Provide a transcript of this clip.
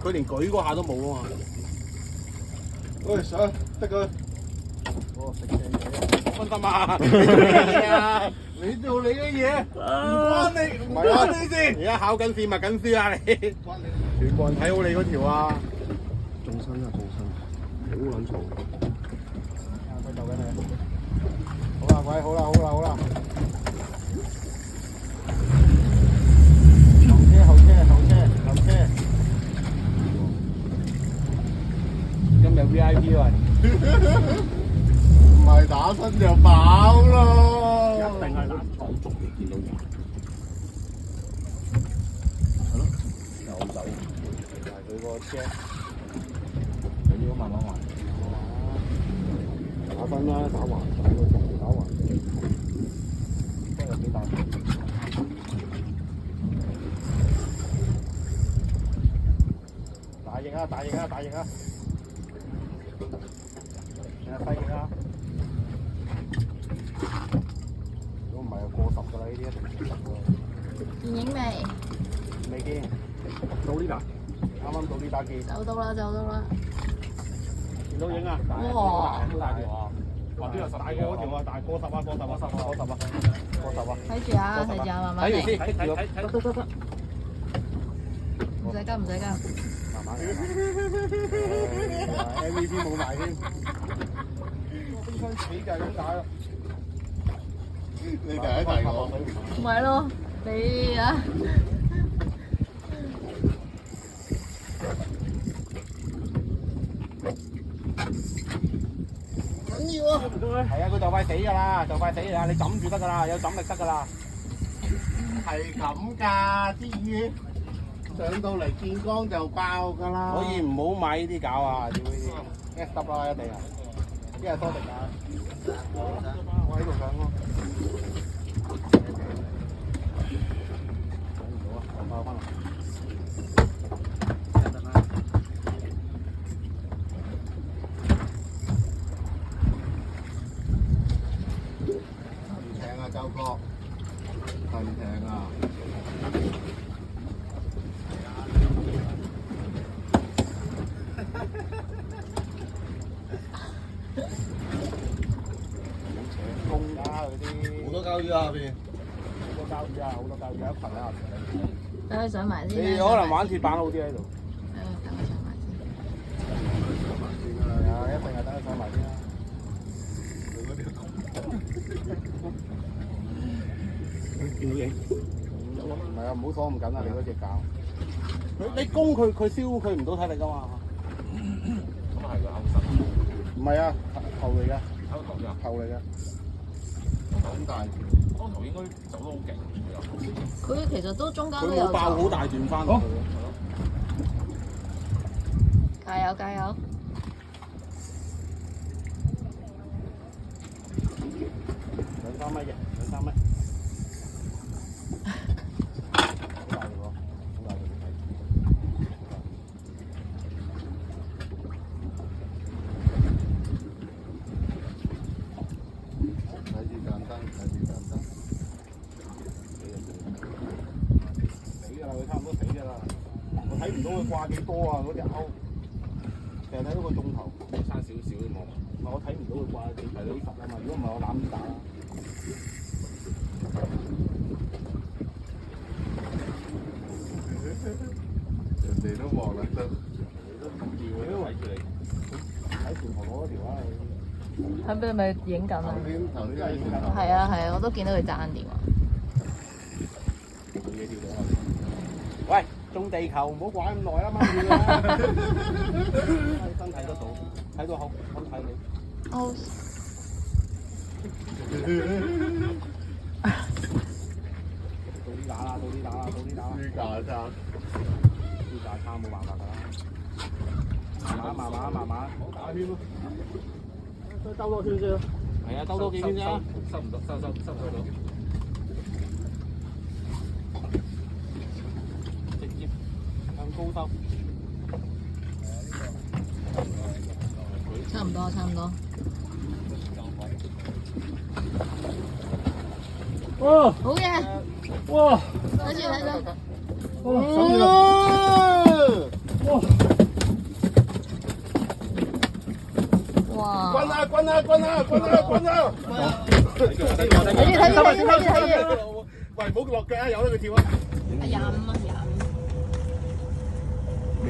佢連舉嗰下都冇啊嘛。喂，上得佢。我食嘅嘢，冇分心啊！你做咩嘢啊？你做你嘅嘢，唔關你，唔係啊關你事。而家考緊試，默緊書啊！你全部人睇好你嗰條啊！重身啊，重身，好撚重。佢就緊你。好啦，喂，好啦，好啦，好啦。後車，後車，後車，後車。今日 VIP 喎。唔係打親就飽咯。一定係打好足嘅，見到人。係咯，又走，係佢個車。你要慢慢還。打分啦，打橫仔嗰條，打橫仔。都有幾大。大翼啊！大翼啊！大翼啊！細翼啊！如果唔係就過10㗎啦，呢啲一定過10㗎。見影未？未見，到呢度，啱啱到呢打見。走到啦，走到啦。見到影啊！哇！好大條啊！哇！邊度大過嗰條啊？大過10啊！過10啊！過10啊！過10啊！睇住啊，睇住啊，慢慢嚟。睇住先，睇。唔使急，唔使急。慢慢嚟。MVP 冇埋添。冰箱死就係咁解咯。你第一題我。唔係咯，你啊。緊要啊！係啊，佢就快死㗎啦，就快死啦！你枕住得㗎啦，有枕力得㗎啦。係咁㗎，啲魚上到嚟見光就爆㗎啦。所以唔好買呢啲餃啊！要呢啲 S 粒啦，一定係。一係多迪啊！我喺度上咯。上唔到啊！又爆翻嚟。艇啊，周哥，近艇啊！公㗎嗰啲。好多膠魚啊下邊。好多膠魚啊！好多膠魚一群啊！等佢上埋先。你可能玩鐵板好啲喺度。等佢上埋先。係啊，一定係等佢上埋先啦。見到影。唔係啊，唔好鎖咁緊啊！你嗰隻餃。你攻佢，佢燒佢唔到體力㗎嘛。咁係個後身，唔係啊，頭嚟㗎，喺度講㗎。頭嚟㗎。咁大條。當頭應該走得好勁，佢其實都中間都佢有冇爆好大段翻落去。加油加油！兩三米嘅，兩三米。好大條喎，好大條睇。睇住盞燈，睇住盞燈。死㗎啦！佢差唔多死㗎啦。我睇唔到佢掛幾多啊！嗰隻鈎，成日睇到個鐘頭。差少少都冇。唔係我睇唔到佢掛幾十啊嘛。如果唔係我攬住打啦。人哋都望啦，都都唔掂嘅，因為住你。喺船頭攞嗰條啊。喺邊咪影緊啊？頭先喺船頭。係啊係啊，我都見到佢爭電話。冇嘢跳到啊！喂，種地球唔好掛咁耐啦，掹住啦！身睇得到，睇到好睇你。哦。到啲打啦，到啲打啦，到啲打啦！輸價差。輸價差冇辦法㗎啦。慢慢，唔好打圈咯。再兜多圈先咯。係啊，兜多幾圈先啦。收唔到，收到。直接向高收。差唔多，差唔多。哇！好嘢！哇！睇住睇住。哇！哇！滾啊滾啊滾啊滾啊滾啊！睇住睇住，喂，唔好落腳啊，由得佢跳啊！ 25啊，25。你